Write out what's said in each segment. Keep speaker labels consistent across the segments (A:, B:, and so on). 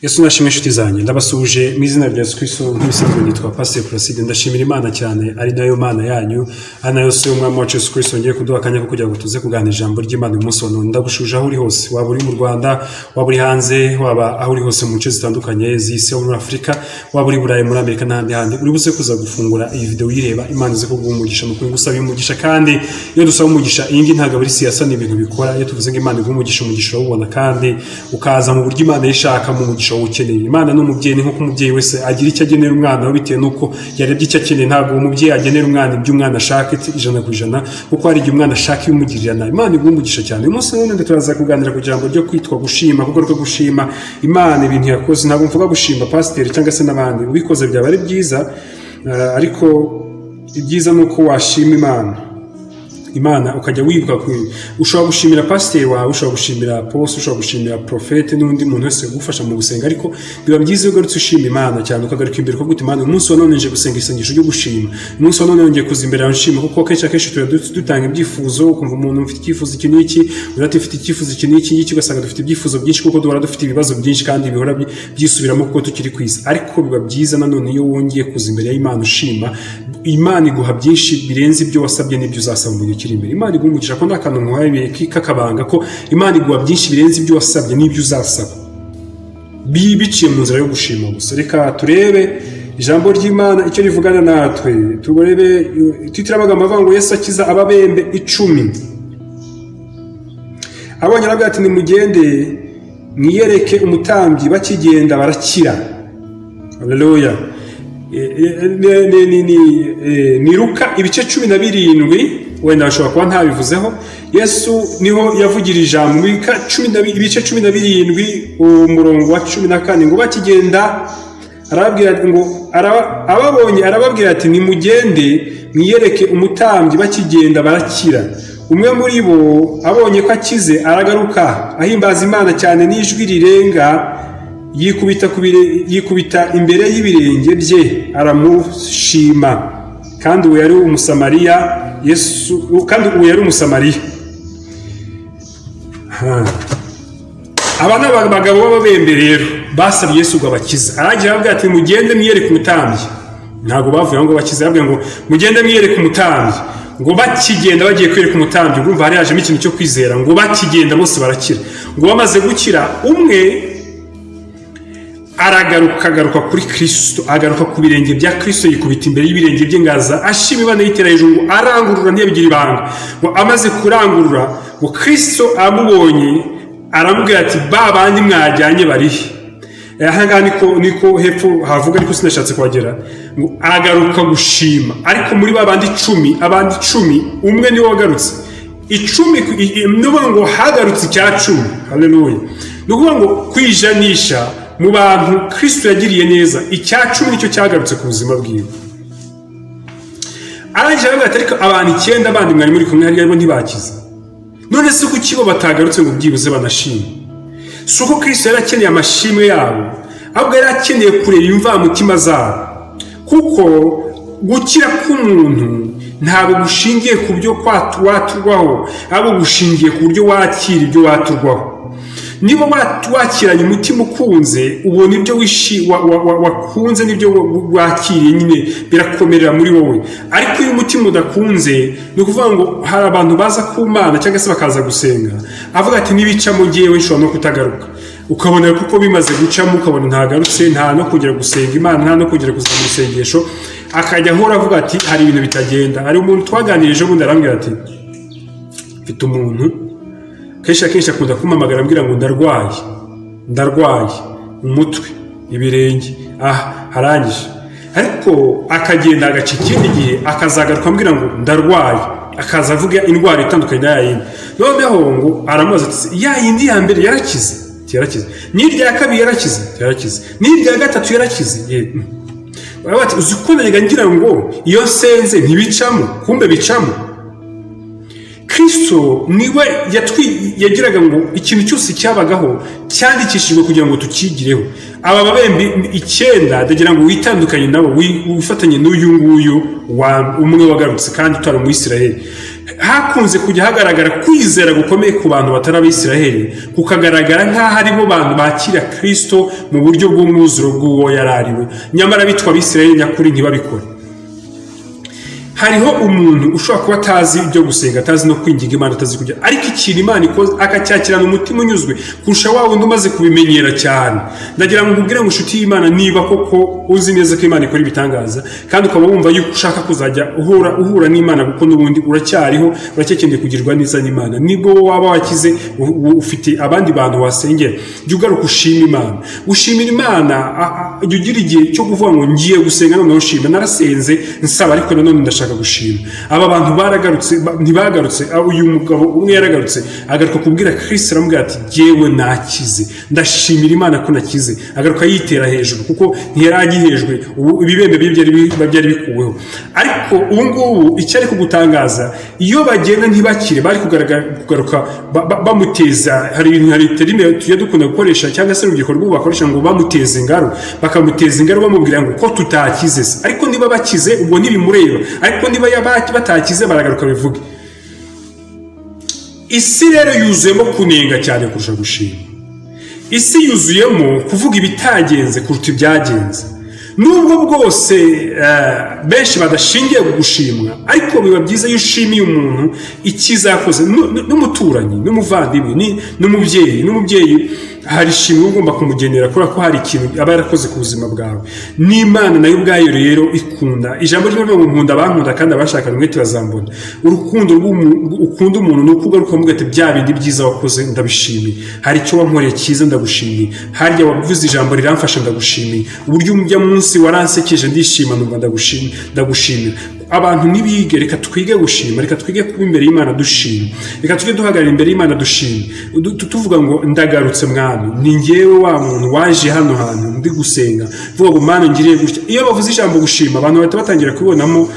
A: Yesu nashimwe inshuti zanjye ndabasuje mu izina rya Yesu Kristo nk'ibisanzwe nitwa Pastor Placide ndashimira Imana cyane ari nayo Mana yanyu ari nayo se umwami wacu Yesu Kristo ngiye kuduha akanya ko kugira ngo tuze kuganira ijambo ry'Imana uyu munsi wa none ndagushuje aho uri hose waba uri mu Rwanda waba uri hanze waba aho uri hose mu nce zitandukanye z'isi yo muri Afurika waba uri Burayi muri Amerika n'ahandi handi uri buze kuza gufungura iyi video uyireba Imana ize kuguha umugisha mu kuri gusaba umugisha kandi iyo dusaba umugisha iyi ngi ntago ari siyasa n'ibintu bikora iyo tuvuze ngo Imana iguha umugisha urawubona kandi ukaza mu buryo Imana yishaka mu umugisha ukeneye. Imana n'umubyeyi ni nko umubyeyi wese agira icyo agenera umwana we bitewe nuko yarebye icyo akeneye. Ntabwo umubyeyi agenera umwana ibyo umwana ashaka 100% kuko hari igihe umwana ashaka ibimugirira nabi. Imana iguha umugisha cyane. Uyu munsi none turaza kuganira ku jambo ryo kwitwa gushima kuko rwo gushima Imana ibintu yakoze. Ntabwo mvuga gushima pastor cyangwa se n'abandi ubikoze byaba ari byiza, ariko ibyiza nuko washima Imana ukajya wibuka ushobora gushimira pastor wawe, ushobora gushimira apostle, ushobora gushimira profete n'undi muntu wese ugufasha mu gusenga, ariko biba byiza iyo ugarutse ushima Imana cyane ukagaruka imbere ko gute Imana umunsi wa none nje gusenga isengesho ryo gushima, umunsi wa none ngiye kuza imbere yanshima kuko kenshi dutanga ibyifuzo ukumva umuntu ufite icyifuzo iki n'iki urati ufite icyifuzo iki n'iki ugasanga dufite ibyifuzo byinshi kuko duhora dufite ibibazo byinshi kandi bihora byisubiramo kuko tukiri kwisi. Ariko biba byiza nanone iyo wongeye kuza imbere y'Imana ushima, Imana iguha byinshi birenze ibyo wasabye n'ibyo uzasaba mu gihe kiri imbere. Imana igumugisha ko nakantu nkwaye kakabanga ko Imana iguha byinshi birenze ibyo wasabye n'ibyo uzasaba biciye mu nzira yo gushima gusa. Reka turebe ijambo ry'Imana icyo rivugana natwe, turebe twitirabaga amavango Yesu akiza ababembe 10. Abonye aravuga ati nimugende mwiyereke umutambyi, bakigenda barakira. Haleluya. Ni Luka ibice 17, wenda ashobora kuba ntabivuzeho. Yesu niho yavugira ijambo mu ibice 17 umurongo wa 14 ngo bakigenda arababwira ngo ababonye arababwira ati nimugende mwiyereke umutambyi, bakigenda barakira. Umwe muri bo abonye ko akize aragaruka ahimbaza Imana cyane n'ijwi rirenga, yikubita imbere y'ibirenge bye aramushima. Kandi uwo yari umusamariya. Aba ni abagabo b'ababembe rero basabye Yesu ngo abakize. Aragira avuga ati mugende mwiyereke umutambyi. Ntabwo bavuye ngo bakize, avuga ngo mugende mwiyereke umutambyi. Ngo bakigenda bagiye kwireka umutambyi, urumva hari hajemo ikintu cyo kwizera. Ngo bakigenda bose barakira. Ngo bamaze gukira umwe agaruka kuri Kristo, agaruka ku birenge bya Kristo, yikubita imbere y'ibirenge bye ngaza ashima Imana yitera hejuru, ngo arangurura ntiyabigira ibanga. Ngo amaze kurangurura, ngo Kristo amubonye aramubwira ati ba bandi mwajyanye barihe. Aha niko hepfo havuga, ariko sinashatse kuhagera. Ngo agaruka gushima, ariko muri ba bandi 10, abandi 10 umwe niwe wagarutse. 10 nuvuga ngo hagarutse icya 10. Haleluya. Nuvuga ngo kwijanisha mu bantu Kristo yagiriye neza, icya 10 nicyo cyagarutse ku buzima bwiwe. Arangije aravuga ati ariko abantu 9 bandi mwari muri kumwe hariya bo ntibakiza. None se kuki bo batagarutse ngo byibuze banashime? Suko Kristo yarakeneye amashimwe yabo, ahubwo yarakeneye kureba imvamutima zabo, kuko gukira k'umuntu ntabwo gushingiye ku byo waturwaho, ahubwo gushingiye ku buryo wakira ibyo waturwaho. Niba wakiranye umutima ukunze, ubona ibyo wakunze n'ibyo wakiriye nyine birakomerera muri wowe. Ariko iyo umutima udakunze, ni ukuvuga ngo hari abantu baza ku Mana cyangwa se bakaza gusenga avuga ati nibicamo ngewe nshobora no kutagaruka, ukabona kuko bimaze gucamo ukabona ntagarutse, nta no kugera gusenga Imana, nta no kugera kuza mu isengesho, akajya ahora avuga ati hari ibintu bitagenda. Hari umuntu twaganirije ubundi arambwira ati mfite umuntu kenshi akunda kumpamagara ambwira ngo ndarwaye umutwe, ibirenge, harangije. Ariko akagenda agaca ikindi gihe akazagaruka ambwira ngo ndarwaye, akaza avuga indwara itandukanye na yayindi. Noneho ngo aramubaza ati yayindi ya mbere yarakize? Yarakize. N'irya kabiri yarakize. N'irya gatatu yarakize. Bati uzikomeye ngira ngo iyo senze ntibicamo, kumbe bicamo. Kristo niwe yagiraga ngo ikintu cyose cyabagaho cyandikishijwe kugira ngo tukigireho. Aba babembe 9 ndagira ngo witandukanye nabo, wifatanye n'uyu nguyu umwe wagarutse kandi utari mu Isiraheli. hakunze kujya hagaragara kwizera gukomeye ku bantu batari abisiraheli, kukagaragara nk'aho aribo bantu bakira Kristo mu buryo bw'umwuzuro bw'uwo yari ariwe, nyamara bitwa abisiraheli nyakuri ntibabikore. Hariho umuntu ushobora kuba atazi ibyo gusenga, atazi no kwinginga Imana, atazi kujya, ariko ikintu Imana ikoze akacyakirana umutima unyuzwe kurusha wa wundi umaze kubimenyera cyane. Ndagira ngo nkubwire ngo inshuti y'Imana, niba koko uzi neza ko Imana ikora ibitangaza kandi ukaba wumva yuko ushaka kuzajya uhura n'Imana, kuko n'ubundi uracyariho, uracyakeneye kugirwa neza n'Imana, nibwo waba wakize ufite abandi bantu wasengera, jya ugaruka ushima Imana. Gushimira Imana, jya ugira igihe cyo kuvuga ngo ngiye gusenga noneho nshima, narasenze nsaba ariko nanone ndashaka gushima. Aba bantu baragarutse, ntibagarutse. Uyu mugabo umwe yaragarutse agaruka kubwira Kristo, aramubwira ati jyewe nakize, ndashimira Imana ko nakize. Agaruka yitera hejuru kuko ntiyaragihejwe, ibibembe byari bikuweho. Ariko ubu ngubu icyo ari kugutangaza, iyo bagenda ntibakire bari kugaruka bamuteza, hari terime tujya dukunda gukoresha cyangwa se urubyiruko rw'ubu bakoresha ngo bamuteze ingaro, bakamuteza ingaro bamubwira ngo ko tutakize se. Ariko niba bakize ubwo ntibimureba, ariko niba batakize baragaruka bivuge. Isi rero yuzuyemo kunenga cyane kurusha gushima. Isi yuzuyemo kuvuga ibitagenze kuruta ibyagenze. Nubwo bwose benshi badashingiye ku gushimwa, ariko biba byiza iyo ushimiye umuntu ikizakoze, n'umuturanyi, n'umuvandimwe, n'umubyeyi, hari ishimwe ugomba kumugenera kubera ko hari ikintu aba yarakoze ku buzima bwawe. N'Imana nayo ubwayo rero ikunda. Ijambo ry'Imana ngo nkunda abankunda kandi abashakana umwete bazambona. Urukundo ukunda umuntu ni ukugaruka ukavuga ati bya bindi byiza wakoze ndabishimiye, hari icyo wankoreye cyiza ndagushimiye, harya wavuze ijambo riramfasha ndagushimiye, uburyo umujya munsi waransekeje ndishima numva ndagushimira. Abantu nibige, reka twige gushima, reka twige kuba imbere y'Imana dushima, reka tujye duhagarara imbere y'Imana dushima, tuvuga ngo ndagarutse Mwami, ni njyewe wa muntu waje hano hantu ndi gusenga, vuga ngo Mana ngiriye gutya. Iyo bavuze ijambo gushima, abantu bahita batangira kubonamo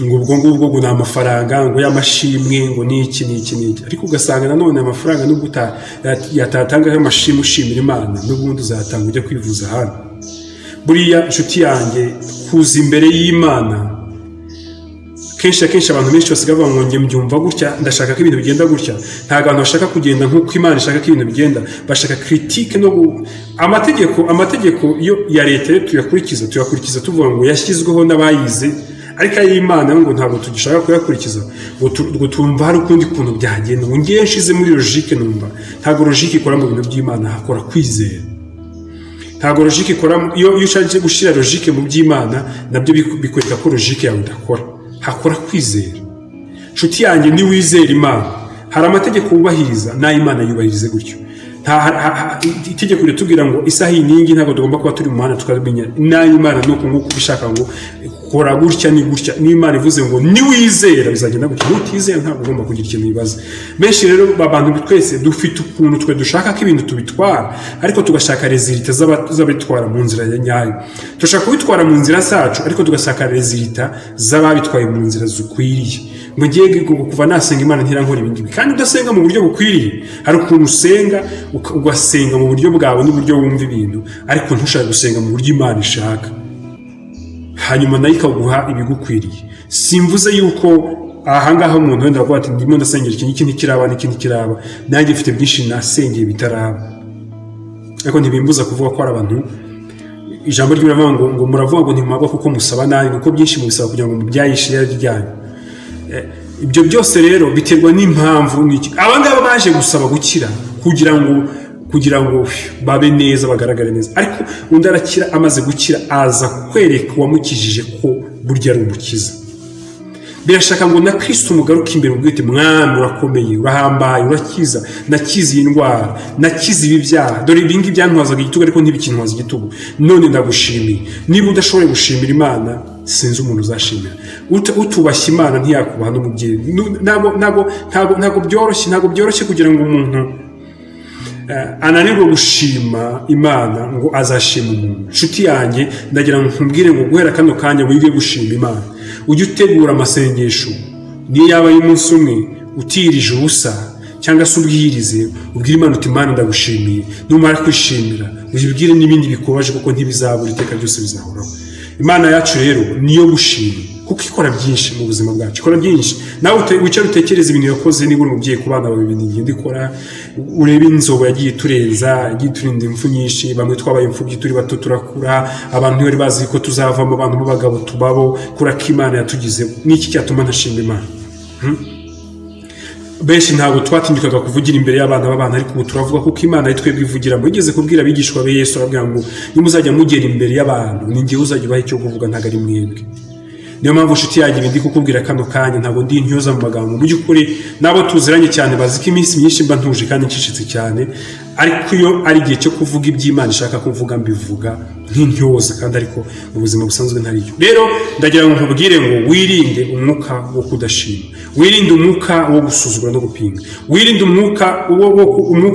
A: ngo ubwo ngubwo ngo ni amafaranga, ngo y'amashimwe, ngo niki, ariko ugasanga nanone amafaranga nubwo yatatanga y'amashimwe ushimira Imana, n'ubundi uzatanga ujya kwivuza hano. Buriya inshuti yanjye, kuza imbere y'Imana, kenshi abantu benshi basigaye bavuga ngo njye mbyumva gutya, ndashaka ko ibintu bigenda gutya. Ntabwo abantu bashaka kugenda nk'uko Imana ishaka ko ibintu bigenda, bashaka critique no amategeko yo ya leta yo tuyakurikiza tuvuga ngo yashyizweho n'abayize, ariko ay'Imana ngo ntabwo tugishaka kuyakurikiza, ngo tumva hari ukundi kuntu byagenda. Ngo ngiye nshize muri logique, numva ntabwo logique ikora mu bintu by'Imana, hakora kwizera. Ntabwo logique ikora, iyo ushaka gushyira logique mu by'Imana nabyo bikwereka ko logique yawe idakora, hakora kwizera. Nshuti yanjye, ni wizera Imana, hari amategeko wubahiriza n'ay'Imana yubahirize gutyo. Itegeko ritubwira ngo isaha iyi ntabwo tugomba kuba turi mu muhanda tukabimenya, n'ay'Imana nuko nguko bishaka ngo kora gutya ni gutya. n'Imana ivuze ngo ni wizera bizagenda gutya, n'utizera ntabwo ugomba kugira ikintu bibaza. Benshi rero abantu twese dufite ukuntu twe dushaka ko ibintu tubitwara, ariko tugashaka resulta z'abitwara mu nzira ya nyayo. Dushaka kubitwara mu nzira zacu, ariko tugashaka resulta z'ababitwaye mu nzira zikwiriye. Ngo ngiye kuva nasenga Imana ntirankora ibindi, kandi udasenga mu buryo bukwiriye. Hari ukuntu usenga ugasenga mu buryo bwawe n'uburyo wumva ibintu, ariko ntushaka gusenga mu buryo Imana ishaka, hanyuma nayo ikaguha ibigukwiriye. Simvuze yuko ahangaha umuntu wenda avuga ati ndimo ndasengera iki ntikiraba, nanjye mfite byinshi nasengeye bitaraba, ariko ntibimbuza kuvuga ko hari abantu ijambo ry'Imana ngo muravuga ngo ntimwabwa kuko musaba nabi, kuko byinshi mubisaba kugira ngo mubyayishe irari ryanyu. Ibyo byose rero biterwa n'impamvu n'iki. Abangaba baje gusaba gukira kugira ngo babe neza, bagaragare neza, ariko undi arakira, amaze gukira aza kwereka uwamukijije ko burya ari umukiza. Birashaka ngo na Kristo umugaruke imbere ubwite, Mwami urakomeye, urahambaye, urakiza, nakize iyi ndwara, nakize ibi byaha, dore ibi ngibi byantwazaga igitugu ariko ntibikintwaza igitugu, none ndagushimiye. Niba udashoboye gushimira Imana, sinzi umuntu uzashimira. Utubashye Imana ntiyakubaha n'umubyeyi. Ntabwo byoroshye kugira ngo umuntu ananirwa gushima Imana ngo azashima umuntu. Nshuti yanjye, ndagira ngo nkubwire ngo guhera kano kanya wige gushima Imana, ujye utegura amasengesho, niyo yaba y'umunsi umwe utirije ubusa, cyangwa se ubwirize, ubwire Imana uti Imana ndagushimiye. Numara kwishimira ubibwire n'ibindi bikubaje, kuko ntibizabura, iteka byose bizahoraho. Imana yacu rero niyo gushima, kuko ikora byinshi mu buzima bwacu, ikora byinshi. Nawe wicara utekereza ibintu yakoze, niba uri umubyeyi ku bana bawe ibintu igenda ikora, urebe inzobo yagiye iturenza, yagiye iturinda impfu nyinshi, bamwe twabaye imfubyi turi bato turakura, abantu bari bazi ko tuzavamo abantu b'abagabo tubabo, kurako Imana yatugize. Niki cyatuma ntashima Imana? Benshi ntabwo twatinyukaga kuvugira imbere y'abana b'abantu, ariko ubu turavuga kuko Imana ari twebwe ivugiramo. Yigeze kubwira abigishwa be Yesu arabwira ngo nimuzajya mugera imbere y'abantu, ni njyewe uzajya ubaha icyo kuvuga, ntabwo ari mwebwe. Niyo mpamvu nshuti yanjye ndi kukubwira kano kanya, ntabwo ndi intyoza mu magambo. Mu by'ukuri nabo tuziranye cyane bazi ko iminsi myinshi mba ntuje kandi ncecetse cyane, ariko iyo ari igihe cyo kuvuga iby'Imana ishaka kuvuga mbivuga nk'intyoza, kandi ariko mu buzima busanzwe ntaricyo. Rero ndagira ngo nkubwire ngo wirinde umwuka wo kudashima, wirinde umwuka wo gusuzugura no gupinga, wirinde umwuka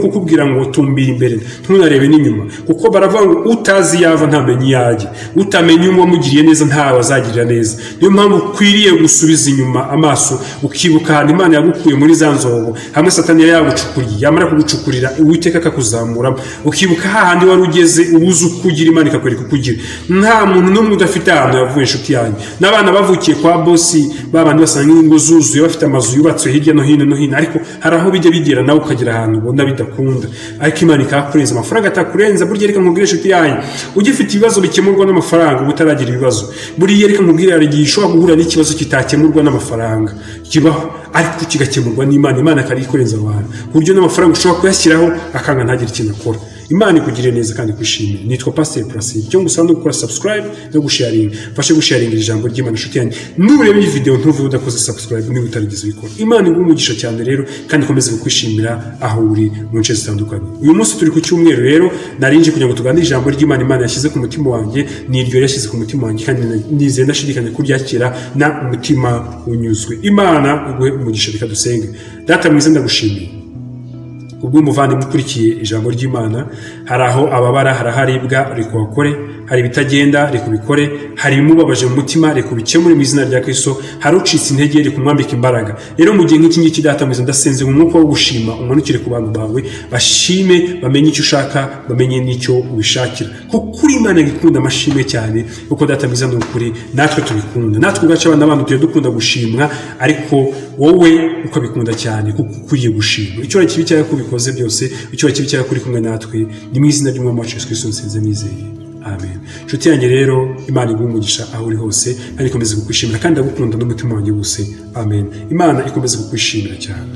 A: ukubwira ngo tumbire imbere ntunarebe n'inyuma, kuko baravuga ngo utazi yava ntamenye iyajya, utamenya uwamugiriye neza ntawe azagirira neza. Niyo mpamvu ukwiriye gusubiza inyuma amaso ukibuka ahantu Imana yagukuye muri za nzobo, hamwe Satani yari yagucukuriye, yamara kugucukurira Uwiteka akakuzamuramo, ukibuka hahandi wari ugeze ubuze uko ugira Imana ikakwereka uko ugira. Nta muntu n'umwe udafite ahantu yavuye inshuti yanjye. N'abana bavukiye kwa bosi babandi basanga ingo zuzuye bafite amazu yubatswe hirya no hino, ariko hari aho bijya bigera nawe ukagera ahantu ubona bidakunda, ariko Imana ikakurenza. Amafaranga atakurenza burya, reka nkubwire inshuti yanjye, ugifite ibibazo bikemurwa n'amafaranga uba utaragira ibibazo. Buriya reka nkubwire, hari igihe ushobora guhura n'ikibazo kitakemurwa n'amafaranga, kibaho ariko kigakemurwa n'Imana. Imana ikayikurenza abantu ku buryo n'amafaranga ushobora kuyashyiraho akanga ntagire ikintu akora. Imana ikugire neza kandi kwishimira. Nitwa Pastor Placide, cyo ngusaba no gukora subscribe no gusharing, fashe gusharing ijambo ry'Imana inshuti yanjye. Nureba iyi video ntuve udakoze subscribe niba utarigize ubikora. Imana iguhe umugisha cyane rero, kandi ikomeze kukwishimira aho uri mu nce zitandukanye. Uyu munsi turi ku cyumweru rero, narinje kugira ngo tuganire ijambo ry'Imana Imana yashyize ku mutima wanjye, niryo yashyize ku mutima wanjye, kandi nizeye ndashidikanya kuryakira na umutima unyuzwe. Imana iguhe umugisha. Reka dusenge. Data mwiza, ndagushimiye ubwo umuvandimwe ukurikiye ijambo ry'Imana. Hari aho ababara, hari aharibwa, reka wakore, hari ibitagenda reka ubikore, hari ibimubabaje mu mutima reka ubikemure mu izina rya Kristo, hari ucitse intege reka umwambike imbaraga. Rero mu gihe nk'iki ngiki Data mwiza, ndasenze mu mwuka wo gushima umanukire ku bantu bawe, bashime, bamenye icyo ushaka, bamenye n'icyo ubishakira, kuko uri Imana ikunda amashimwe cyane, kuko Data mwiza ni ukuri natwe tubikunda. Natwe ubwacu abana b'abantu tugiye dukunda gushimwa, ariko wowe ukabikunda cyane kuko ukwiye gushimwa. Icyo kibi cyawe kubikoze byose, icyo kibi cyawe kuri kumwe natwe, ni mu izina ry'Umwami wacu Yesu Kristo nsenze nizeye, amen. Nshuti yanjye rero, Imana iguhe umugisha aho uri hose, kandi ikomeze kukwishimira, kandi ndagukunda n'umutima wanjye wose, amen. Imana ikomeze kukwishimira cyane.